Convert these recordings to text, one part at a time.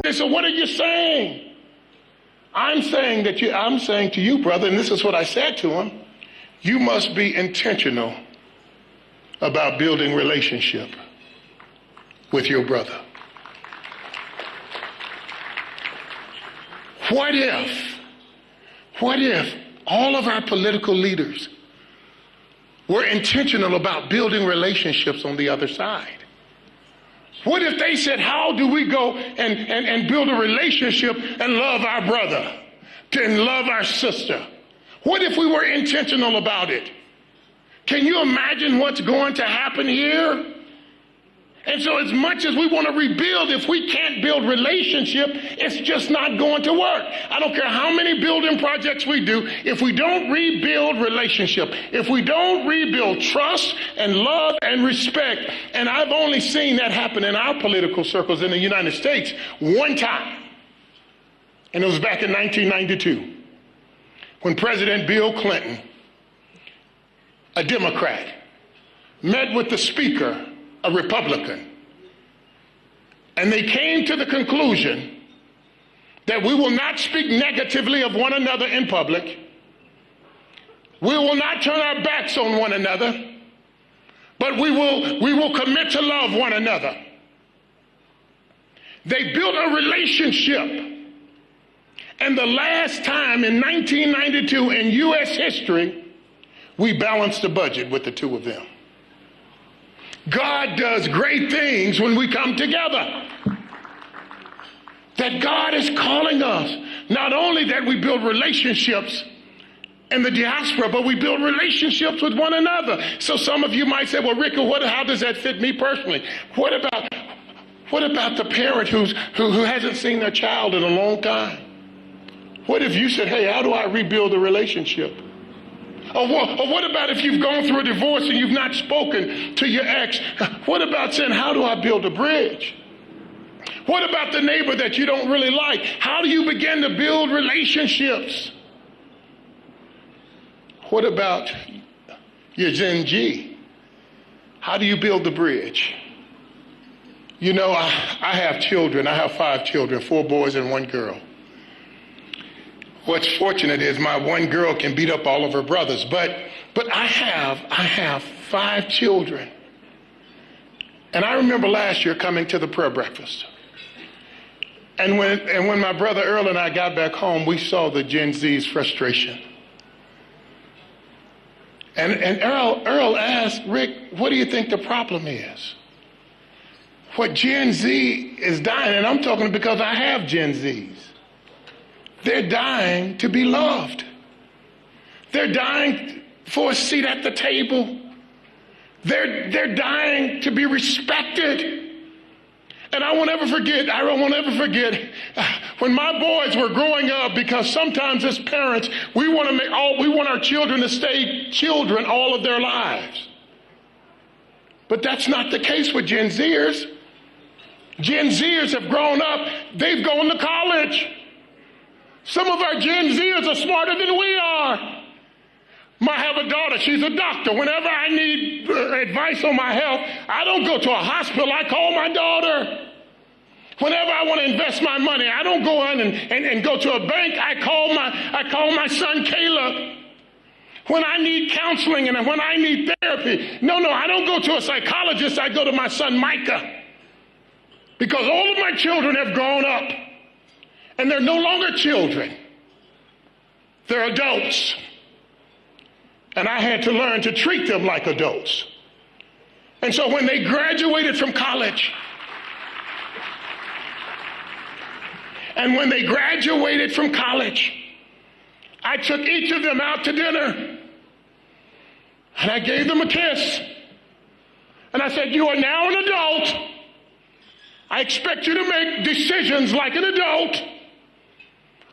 They said, what are you saying? I'm saying to you, brother, and this is what I said to him, you must be intentional about building relationship with your brother. What if all of our political leaders were intentional about building relationships on the other side? What if they said, how do we go and build a relationship and love our brother and love our sister? What if we were intentional about it? Can you imagine what's going to happen here? And so as much as we want to rebuild, if we can't build relationship, it's just not going to work. I don't care how many building projects we do, if we don't rebuild relationship, if we don't rebuild trust and love and respect, and I've only seen that happen in our political circles in the United States one time, and it was back in 1992, when President Bill Clinton, a Democrat, met with the Speaker, a Republican, and they came to the conclusion that we will not speak negatively of one another in public. We will not turn our backs on one another, but we will commit to love one another. They built a relationship, and the last time in 1992 in U.S. history, we balanced the budget with the two of them. God does great things when we come together. That God is calling us, not only that we build relationships in the diaspora, but we build relationships with one another. So some of you might say, well, Rick, how does that fit me personally? What about the parent who hasn't seen their child in a long time? What if you said, hey, how do I rebuild a relationship? Or what about if you've gone through a divorce and you've not spoken to your ex? What about saying, how do I build a bridge? What about the neighbor that you don't really like? How do you begin to build relationships? What about your Gen Z? How do you build the bridge? You know, I have children. I have 5 children, 4 boys and 1 girl. What's fortunate is my 1 girl can beat up all of her brothers, but I have 5 children. And I remember last year coming to the prayer breakfast. And when my brother Earl and I got back home, we saw the Gen Z's frustration. And Earl asked, Rick, what do you think the problem is? What Gen Z is dying, and I'm talking because I have Gen Zs. They're dying to be loved. They're dying for a seat at the table. They're dying to be respected. And I won't ever forget when my boys were growing up, because sometimes as parents, we want our children to stay children all of their lives. But that's not the case with Gen Zers. Gen Zers have grown up, they've gone to college. Some of our Gen Zers are smarter than we are. I have a daughter, she's a doctor. Whenever I need advice on my health, I don't go to a hospital, I call my daughter. Whenever I want to invest my money, I don't go in and go to a bank, I call my son Caleb. When I need counseling and when I need therapy, no, I don't go to a psychologist, I go to my son Micah. Because all of my children have grown up. And they're no longer children. They're adults. And I had to learn to treat them like adults. And so when they graduated from college, I took each of them out to dinner. And I gave them a kiss. And I said, you are now an adult. I expect you to make decisions like an adult.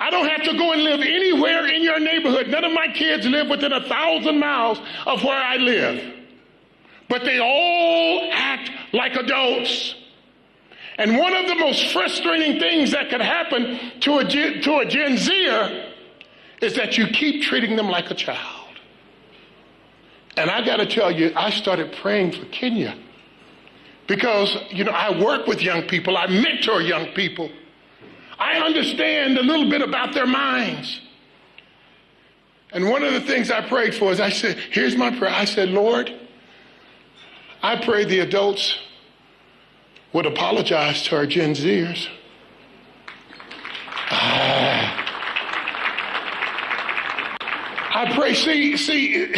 I don't have to go and live anywhere in your neighborhood. None of my kids live within 1,000 miles of where I live. But they all act like adults. And one of the most frustrating things that could happen to a Gen Zer is that you keep treating them like a child. And I got to tell you, I started praying for Kenya. Because, I work with young people, I mentor young people. I understand a little bit about their minds. And one of the things I prayed for is I said, here's my prayer. I said, Lord, I pray the adults would apologize to our Gen Zers. I pray, see,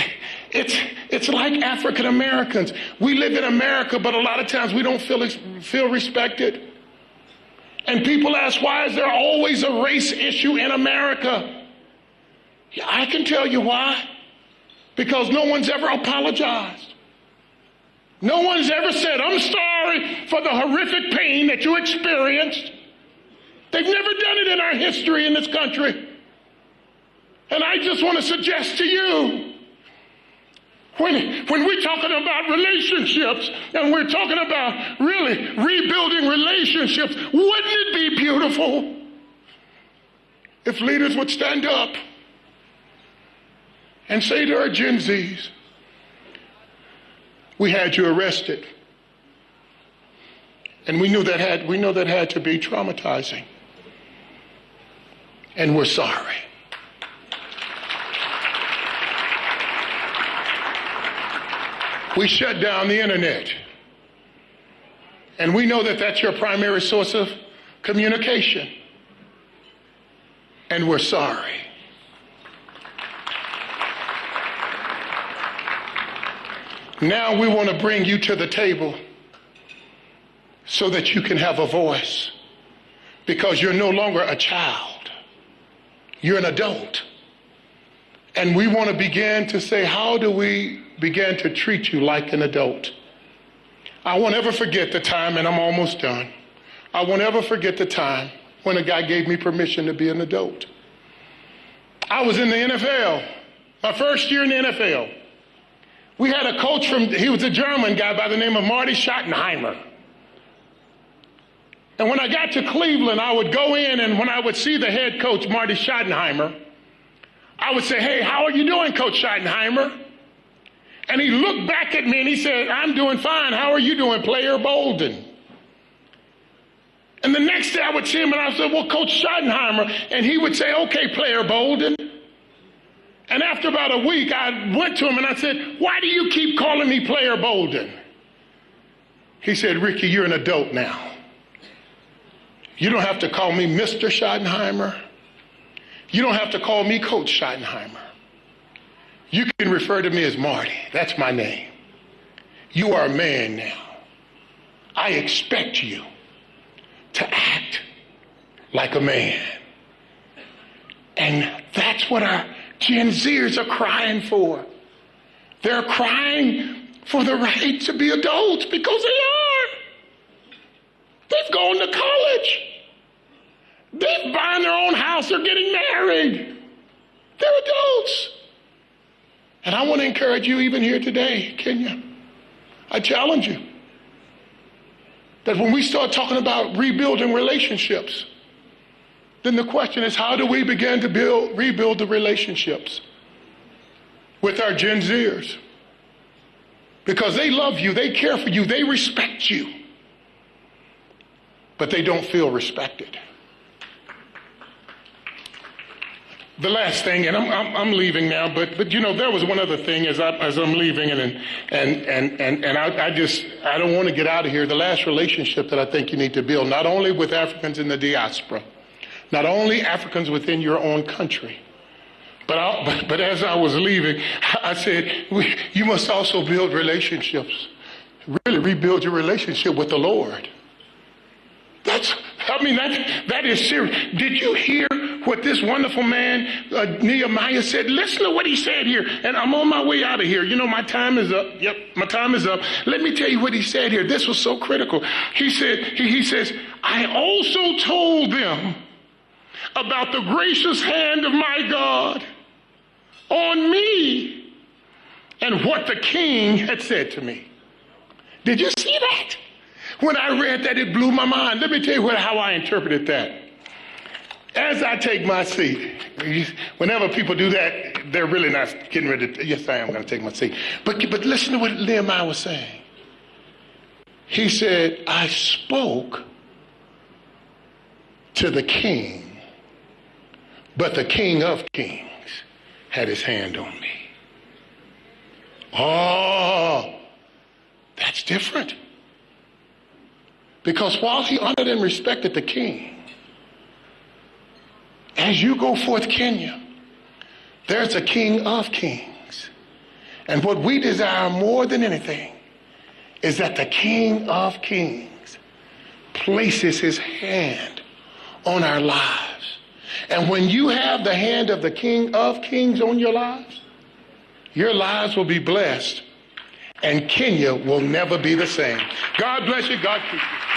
it's like African Americans. We live in America, but a lot of times we don't feel respected. And people ask, why is there always a race issue in America? Yeah, I can tell you why. Because no one's ever apologized. No one's ever said, I'm sorry for the horrific pain that you experienced. They've never done it in our history in this country. And I just want to suggest to you, when we're talking about relationships and we're talking about really rebuilding relationships, wouldn't it be beautiful if leaders would stand up and say to our Gen Zs, we had you arrested, and we know that had to be traumatizing, and we're sorry. We shut down the internet, and we know that that's your primary source of communication, and we're sorry. Now we want to bring you to the table so that you can have a voice, because you're no longer a child. You're an adult. And we want to begin to say, how do we begin to treat you like an adult? I won't ever forget the time, and I'm almost done. I won't ever forget the time when a guy gave me permission to be an adult. I was in the NFL, my first year in the NFL. We had a coach he was a German guy by the name of Marty Schottenheimer. And when I got to Cleveland, I would go in, and when I would see the head coach, Marty Schottenheimer, I would say, hey, how are you doing, Coach Schottenheimer? And he looked back at me and he said, I'm doing fine. How are you doing, Player Bolden? And the next day I would see him and I said, well, Coach Schottenheimer. And he would say, okay, Player Bolden. And after about a week, I went to him and I said, why do you keep calling me Player Bolden? He said, Rickey, you're an adult now. You don't have to call me Mr. Schottenheimer. You don't have to call me Coach Schottenheimer. You can refer to me as Marty. That's my name. You are a man now. I expect you to act like a man. And that's what our Gen Zers are crying for. They're crying for the right to be adults, because they are. They've gone to college. They're buying their own house. They're getting married. They're adults. And I want to encourage you even here today, Kenya. I challenge you that when we start talking about rebuilding relationships, then the question is, how do we begin to rebuild the relationships with our Gen Zers? Because they love you, they care for you, they respect you, but they don't feel respected. The last thing, and I'm leaving now, but you know, there was one other thing as I'm leaving, and I don't want to get out of here. The last relationship that I think you need to build, not only with Africans in the diaspora, not only Africans within your own country, but as I was leaving, I said, you must also build relationships. Really rebuild your relationship with the Lord. That is serious. Did you hear what this wonderful man, Nehemiah, said? Listen to what he said here. And I'm on my way out of here. You know, my time is up. Yep, my time is up. Let me tell you what he said here. This was so critical. He says, I also told them about the gracious hand of my God on me and what the king had said to me. Did you see that? When I read that, it blew my mind. Let me tell you how I interpreted that. As I take my seat, whenever people do that, they're really not getting ready to, yes, I am going to take my seat. But listen to what Nehemiah was saying. He said, I spoke to the king, but the King of Kings had his hand on me. Oh, that's different. Because while he honored and respected the king, as you go forth, Kenya, there's a King of Kings. And what we desire more than anything is that the King of Kings places his hand on our lives. And when you have the hand of the King of Kings on your lives will be blessed, and Kenya will never be the same. God bless you. God keep you.